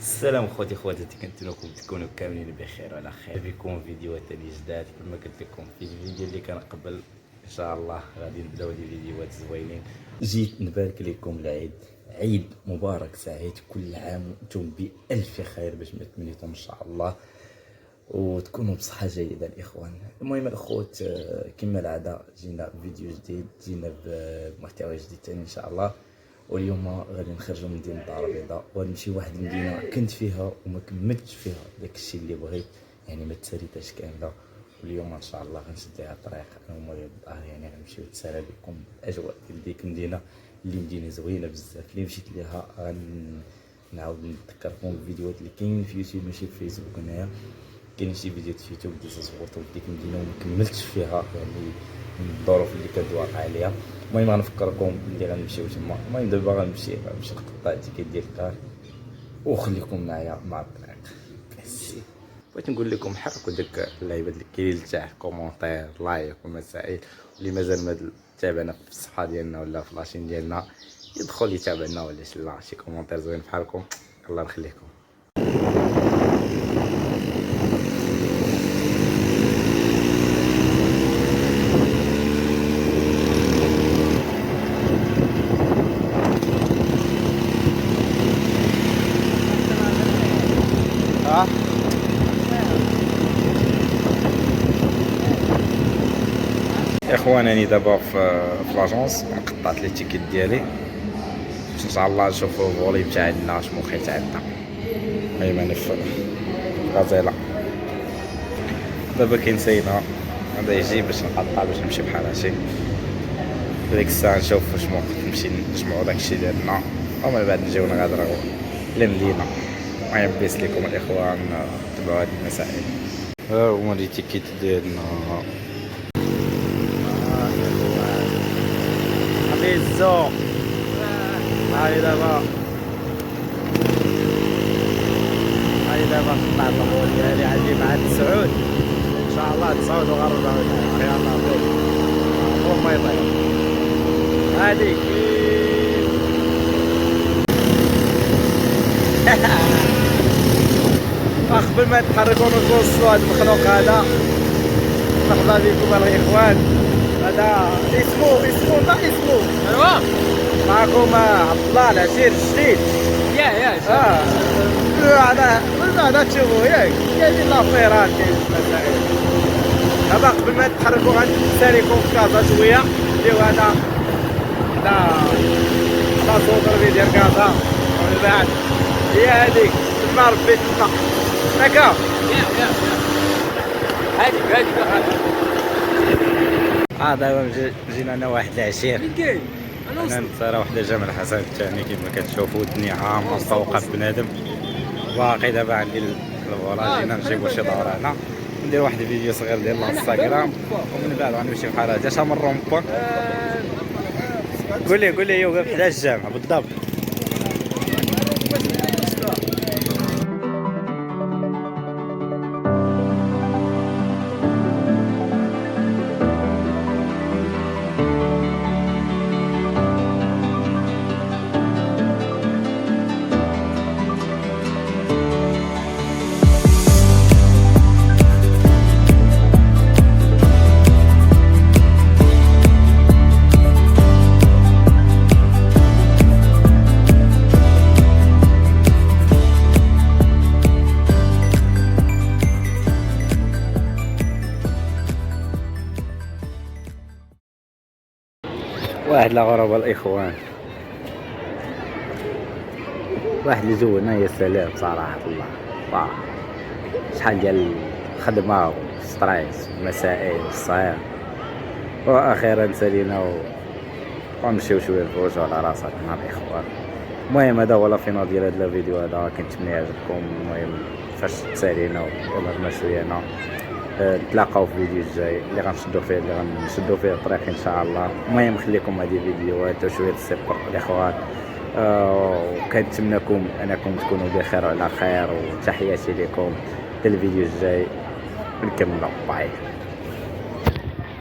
السلام خواتاتي كنتمنىكم تكونوا كاملين بخير وعلى خير بكم فيديوهات جداد. كما قلت لكم في الفيديو اللي كان قبل ان شاء الله غادي نبداو دي فيديوهات زوينين. جيت نبارك لكم العيد، عيد مبارك سعيد، كل عام وانتم بألف خير باش ما تمنيتم ان شاء الله وتكونوا بصحة جيدة الإخوان. المهم الأخوت، كما العادة جينا بفيديو جديد، جينا بمحتوى جديد تاني إن شاء الله. واليوم غادي نخرجوا من مدينة الدار البيضاء وغنمشي واحد المدينة كنت فيها وما كملتش فيها داكشي اللي بغيت، يعني ما تساليتهاش كاملة. واليوم ان شاء الله غنشد على الطريق انا ومولي الدار، يعني غنمشيو نتسالى بكم الاجواء ديال ديك المدينة اللي مدينة زوينة بزاف. اللي مشيت ليها غنعاود نذكركم الفيديوهات اللي كاينين في يوتيوب ماشي في فيسبوك. هنايا كاين شي فيديوهات في يوتيوب ديال صورتو ديك المدينة وما كملتش فيها، يعني من الظروف اللي كانت واقعة عليها. المهم غنفكركم بلي غنمشيو تما. المهم دابا غنمشي نقطع التيكيت ديال الكار وخليكم معايا مع الطريق. ميرسي. بغيت نقول لكم حركوا داك اللعيبات اللي كاين تحت، كومونتير لايك ومسائل. واللي مازال ما تابعنا في الصفحه ديالنا ولا في لاشين ديالنا يدخل يتابعنا، ولا شي كومونتير زوين بحالكم الله نخليكم. اخوان راني دابا في لاجونس، قطعت لي التيكيت ديالي باش ان شاء الله نشوفوا الفولي تاعنا شمو خيتعدى. المهم انا في غازيلا دابا كاين سيدنا هذا يجي باش نقطع باش نمشي بحال هادشي. ديك الساعه نشوف واش ممكن نمشي نجمعوا داكشي ديالنا ومن بعد نجيو نغادروا للمدينه. المهم بيس لكم الاخوان، تبعوا هاد المسائل. ها هما لي تيكيت ديالنا. بيزو هاي دابا نطلع الطابور ديالي عندي مع 9 ان شاء الله 9 وغربة يلا بيك هو ما يطير هاديك قبل ما نتحركوا ونوصلوا هاد المخلوق هذا مرحبا بكم الاخوان. هذا اسمه ايوا معكم عبد الله العشير الجديد. يا هذا تشوفوا ياك كاينين لافيرات كاين المسائل. دابا قبل ما نتحركوا غنساليكم في كازا شويه، نديو هذا صوت ديال كازا ومن بعد هي هذيك تما ربي تما هكا. هاديك دابا جينا انا واحد العشير. فين كاين؟ انا نتسارى وحده جامع الحسن الثاني كما كتشوفوا الدنيا عامره مستوقف بنادم. باقي دابا عندي الفولا جينا نجيبو شي دورة هنا ندير واحد الفيديو صغير ديال الانستغرام ومن بعد غنمشي بحال هكا. اش من رومبوان قول لي يوقف حدا الجامع بالضبط. واحد الغرابة الاخوان، واحد اللي زولنا يا سلام صراحة الله. شحال ديال الخدمة وستريس ومسائل الصغير واخيرا سالينا ونمشيو شويه نفوتو على راسنا مع الاخوان. المهم هذا هو لافينال ديال هذا الفيديو هذا، كنتمنى يعجبكم. المهم فاش تسالينا وهضرنا شويه هنا، نتلاقاو في الفيديو الجاي اللي غنشدو فيه الطريق ان شاء الله. المهم خليكم هذه الفيديوهات وشويه الصبر الاخوان، وكنتمنىكم انكم تكونوا بخير وعلى خير، وتحياتي لكم. في الفيديو الجاي نكملوا. باي.